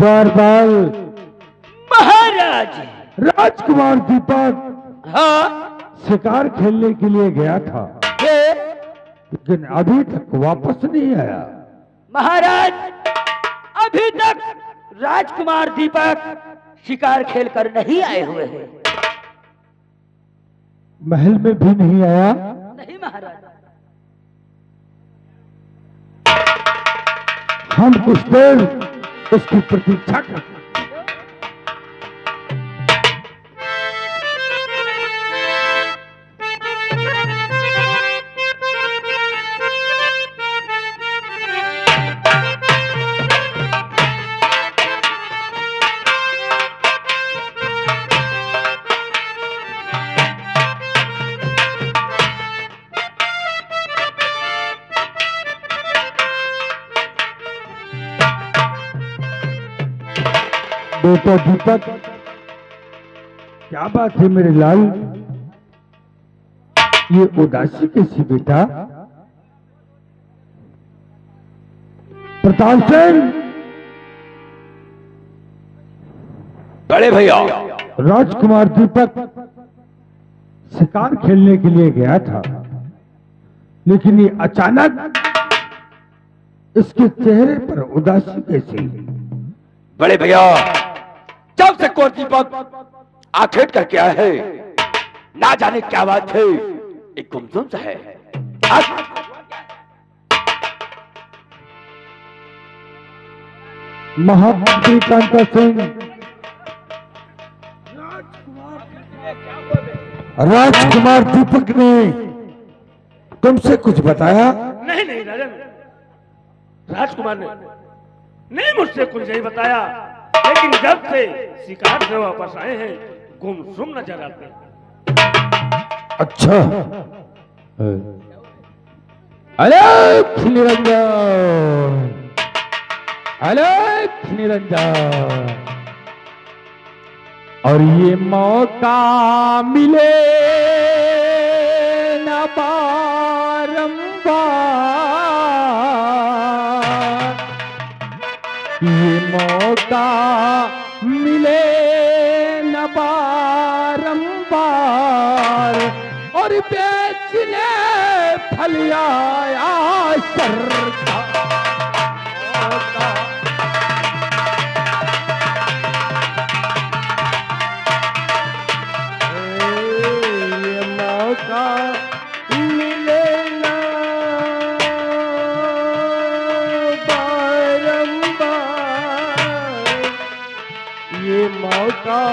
द्वारपाल महाराज। राजकुमार दीपक हाँ शिकार खेलने के लिए गया था, लेकिन अभी तक वापस नहीं आया। महाराज, अभी तक राजकुमार दीपक शिकार खेल कर नहीं आए हुए हैं। महल में भी नहीं आया? नहीं महाराज। हम कुछ देर उसकी प्रतीक्षा करते। बेटा दीपक, क्या बात है मेरे लाल? ये उदासी कैसी बेटा? प्रताप सिंह, बड़े भैया, राजकुमार दीपक शिकार खेलने के लिए गया था, लेकिन ये अचानक इसके चेहरे पर उदासी कैसी? बड़े भैया, जब से कोर दीपक आखेट करके आया है, ना जाने क्या बात है, एक गुमसुम सा है। महामंत्री कांता सिंह, राजकुमार दीपक ने तुमसे कुछ बताया? नहीं नहीं राजन, राजकुमार ने नहीं मुझसे कुछ नहीं बताया, लेकिन जब से शिकार से वापस आए हैं गुमसुम नजर आते हैं। अच्छा, अलख निरंजन, अलख निरंजन। और ये मौका मिले न बारंबार, ये मौका मिले न बारंबार, और बेचने फल आया सरकार। ये मौका मिले न ये मौका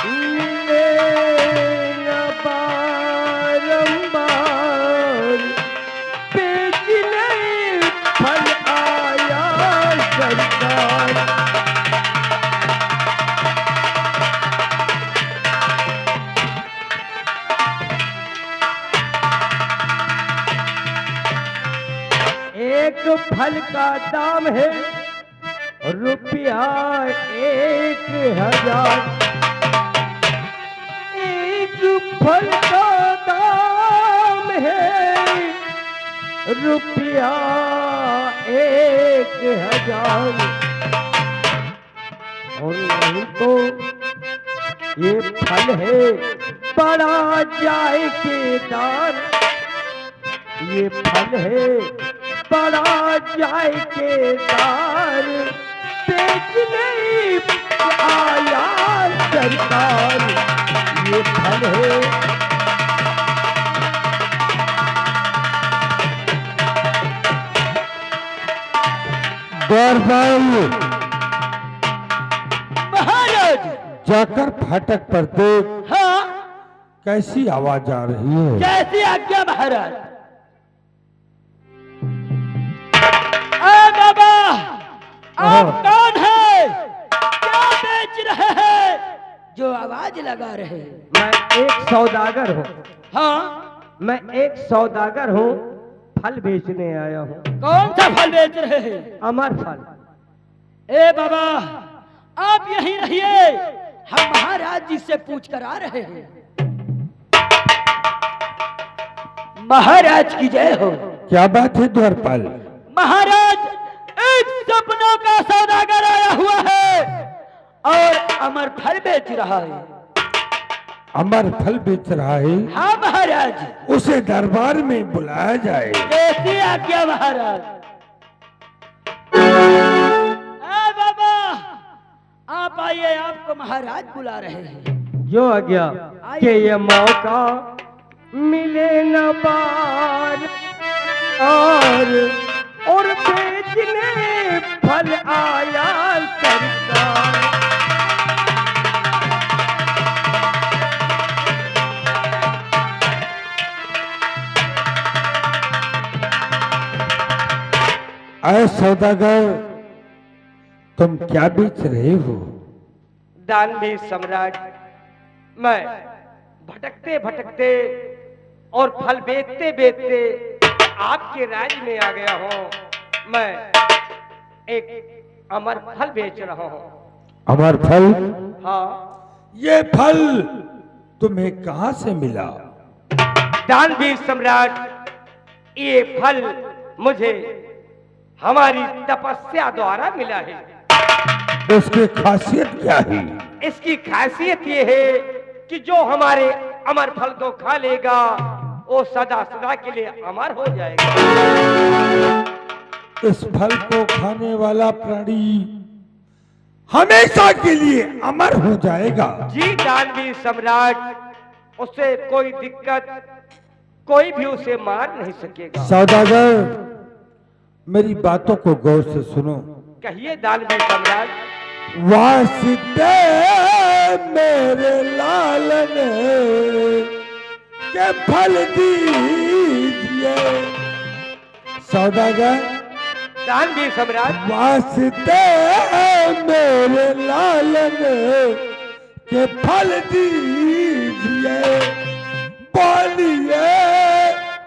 मिले न बारंबार, बेचने फल आया सरकार। एक फल का दाम है रुपया 1000, एक फल का दाम है रुपया 1000, और नहीं तो ये फल है बड़ा जायकेदार, ये फल है बड़ा जायकेदार, बेचने आया सरकार। ये फल है द्वारपाल, महाराज। जाकर फाटक पर देख, हाँ, कैसी आवाज आ रही है? कैसी आज्ञा महाराज। बाबा, आप कौन है? क्या बेच रहे हैं जो आवाज लगा रहे हैं? मैं एक सौदागर हूँ। हाँ, मैं एक सौदागर हूँ, फल बेचने आया हूँ। कौन सा फल बेच रहे हैं? अमर फल। ए बाबा, आप यहीं रहिए, हम महाराज जी से पूछ कर आ रहे हैं। महाराज की जय हो। क्या बात है द्वारपाल? महाराज, एक सपनों का सौदागर आया हुआ है और अमर फल बेच रहा है। अमर फल बेच रहा है? हाँ महाराज। उसे दरबार में बुलाया जाए। कैसी आज्ञा महाराज। बाबा आप आइए, आपको महाराज बुला रहे हैं। जो आज्ञा कि ये मौका मिले न बार और बेचने फल आया सरकार। अरे सौदागर, तुम क्या बेच रहे हो? दानवीर सम्राट, मैं भटकते भटकते और फल बेचते बेचते आपके राज्य में आ गया हूँ। मैं एक अमर फल बेच रहा हूँ। अमर फल? हाँ। ये फल तुम्हें कहाँ से मिला? दानवीर सम्राट, ये फल मुझे हमारी तपस्या द्वारा मिला है। इसकी खासियत क्या है? इसकी खासियत ये है कि जो हमारे अमर फल को खा लेगा वो सदा सदा के लिए अमर हो जाएगा। इस फल को खाने वाला प्राणी हमेशा के लिए अमर हो जाएगा? जी दानवीर सम्राट, उससे कोई दिक्कत, कोई भी उसे मार नहीं सकेगा। सौदागर, मेरी बातों को गौर से सुनो। कहिए दानवीर सम्राट। वास्ते मेरे लालन के फल दीजिए। सौदागर, दानवीर सम्राट। वास्ते मेरे लालन के फल दीजिए। बोलिए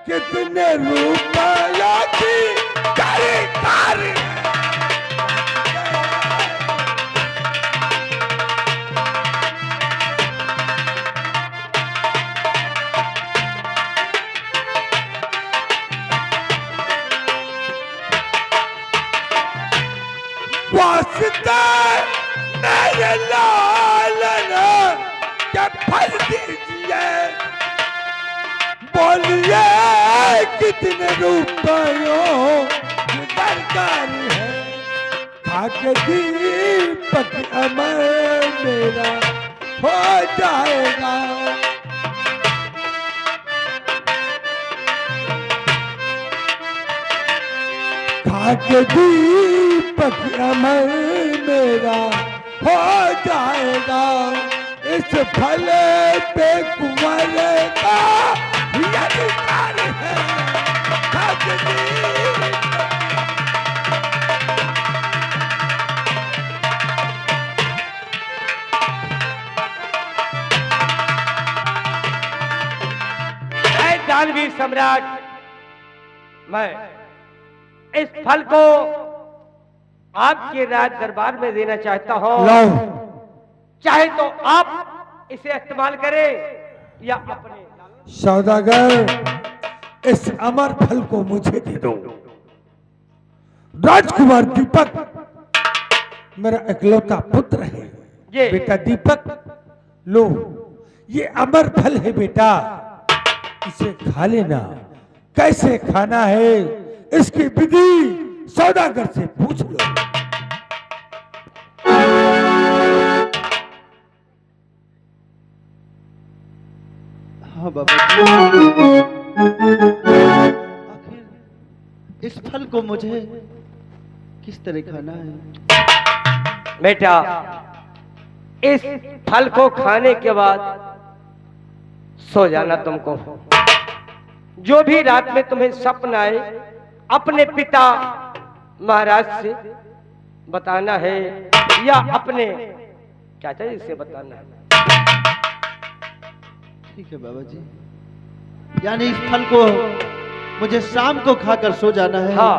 कितने रुपया की खरीदार है? वास्ते मेरे लालन के फल दीजिए। बोलिए कितने रुपयों की दरकार है? खाके दीपक अमर मेरा हो जाएगा। खाके दीपक अमर मेरा हो जाएगा। इस फल पे कुंवर का अधिकार है। खाके दीपक दानवीर सम्राट, मैं इस फल को आपके राज दरबार में देना चाहता हूँ। लाओ। चाहे तो आप इसे इस्तेमाल करें या अपने। सौदागर, इस अमर फल को मुझे दे दो। राजकुमार दीपक मेरा इकलौता पुत्र है। ये बेटा दीपक, लो, ये अमर फल है बेटा, इसे खा लेना। कैसे खाना है इसकी विधि सौदागर से पूछ लो। हाँ बाबा जी, आखिर इस फल को मुझे किस तरह खाना है? बेटा, इस फल को खाने के बाद सो जाना तुमको। जो भी रात में तुम्हें सपना आए अपने पिता महाराज से बताना है या अपने चाचा जी से बताना है। ठीक है बाबा जी, यानी इस फल को मुझे शाम को खाकर सो जाना है। हाँ,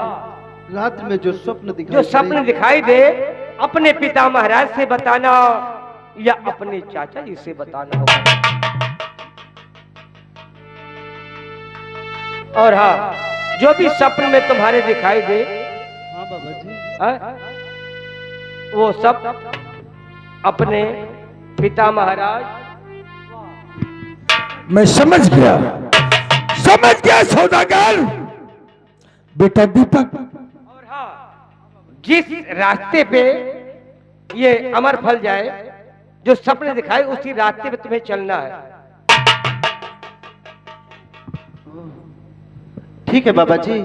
रात में जो स्वप्न दिखाई जो सपने दिखाई दे अपने पिता महाराज से बताना या अपने चाचा जी से बताना होगा। और हाँ, जो भी सपने में तुम्हारे दिखाई दे, हाँ बाबा जी, वो सब अपने पिता महाराज। मैं समझ गया सौदागर। बेटा दीपक, और हाँ, जिस रास्ते पे ये अमर फल जाए, जो सपने दिखाए, उसी रास्ते पे तुम्हें चलना है। ठीक है बाबा जी,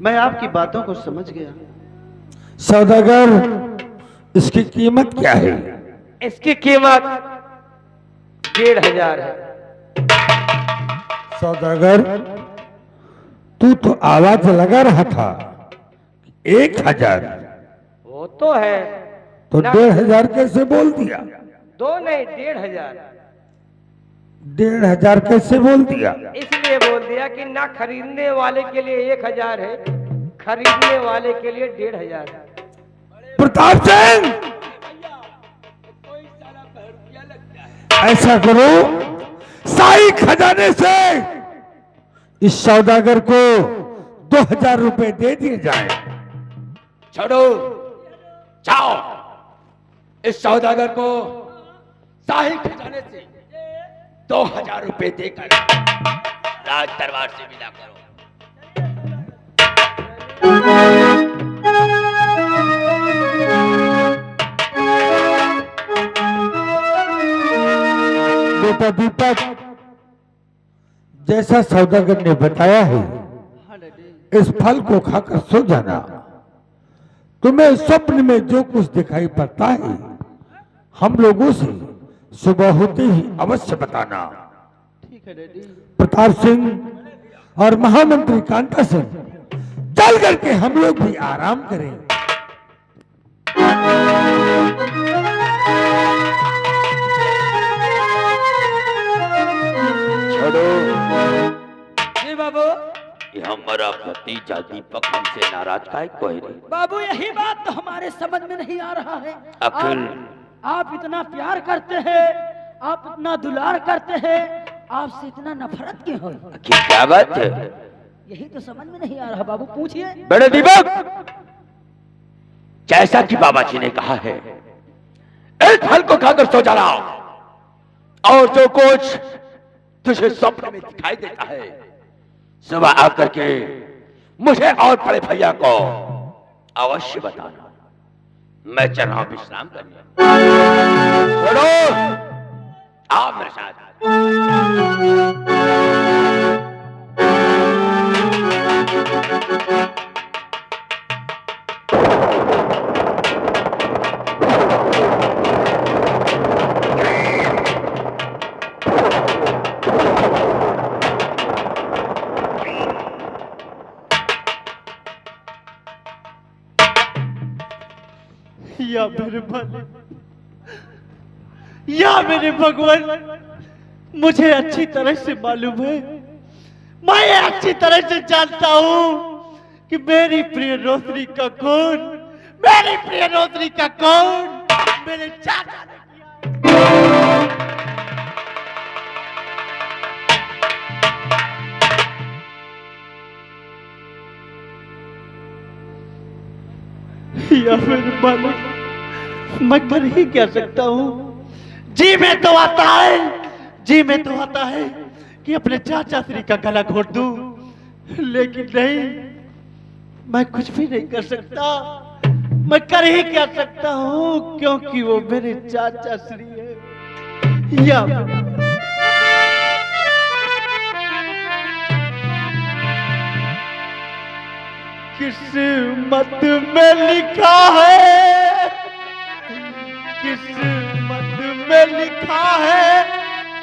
मैं आपकी बातों को समझ गया। सौदागर, इसकी कीमत क्या है? इसकी कीमत 1500 है। सौदागर, तू तो आवाज लगा रहा था 1000। वो तो है, तो 1500 कैसे बोल दिया? 2 नहीं 1500। 1500 कैसे बोल दिया? इसलिए बोल दिया कि ना खरीदने वाले के लिए 1000 है, खरीदने वाले के लिए 1500 है। प्रताप सिंह, ऐसा करो, शाही खजाने से इस सौदागर को 2000 रुपए दे दिए जाए। छोड़ो, जाओ, इस सौदागर को शाही खजाने से 2000 रुपए देकर राज दरबार से विदा करो। बेटा दीपक, जैसा सौदागर ने बताया है, इस फल को खाकर सो जाना। तुम्हें स्वप्न में जो कुछ दिखाई पड़ता है, हम लोगों से सुबह होते ही अवश्य बताना। ठीक है डैडी। प्रताप सिंह और महामंत्री कांता सिंह, चल करके हम लोग भी आराम करें। छोड़ो, जी बाबू। ये हमारा भतीजा दीपक हमसे नाराज काहे कोई नहीं? बाबू, यही बात तो हमारे समझ में नहीं आ रहा है। अखिल, आप इतना प्यार करते हैं, आप इतना दुलार करते हैं, आपसे इतना नफरत क्यों हो? आखिर क्या बात है? यही तो समझ में नहीं आ रहा बाबू, पूछिए। बड़े दीपक, जैसा कि बाबा जी ने कहा है, इस फल को खाकर सो जाना, और जो कुछ तुझे स्वप्न में दिखाई देता है, सुबह आकर के मुझे और बड़े भैया को अवश्य बताना। मैं चल रहा हूं विश्राम करने। छोड़ो, आओ मेरे साथ। या मेरे भले, या मेरे भगवान, मुझे अच्छी तरह से मालूम है, मैं अच्छी तरह से जानता हूँ कि मेरी प्रिय रोशनी का कौन, मेरी प्रिय रोशनी का कौन मेरे चाचा ने किया। या मेरे मालिक, मैं कर ही क्या सकता हूँ? जी में तो आता है, जी में तो आता है कि अपने चाचा श्री का गला घोट दूं, लेकिन नहीं, मैं कुछ भी नहीं कर सकता। मैं कर ही क्या सकता हूँ, क्योंकि वो मेरे चाचा श्री है। या किस्मत में लिखा है, किस्मत में लिखा है,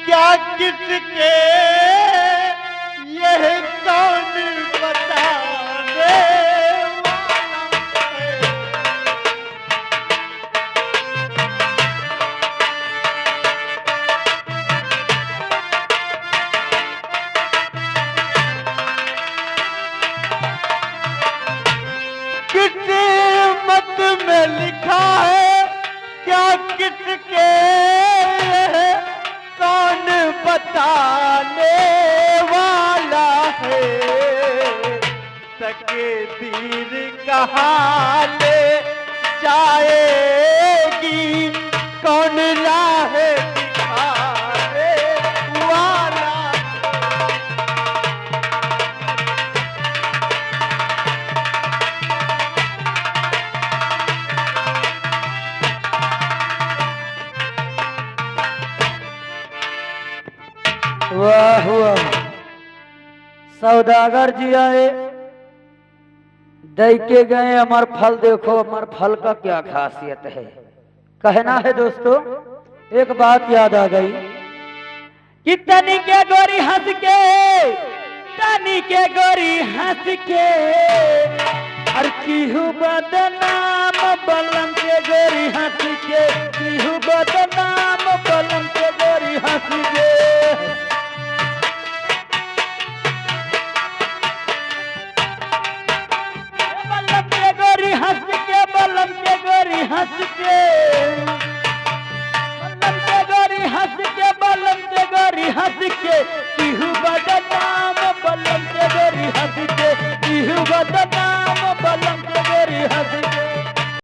क्या किसके यह कौन बताने वाला है। किस्मत में लिखा है, क्या किसके कौन बताने वाला है। के तीर कहाँ ले जाएगी, कौन राह दिखाने वाला। वाह वाह, सौदागर जी आए, दे के गए अमर फल। देखो अमर फल का क्या खासियत है। कहना है दोस्तों, एक बात याद आ गई कि तनी के गोरी हंस के, तनी के गोरी हंस के, और की बदनाम बलम के गोरी हंस के, की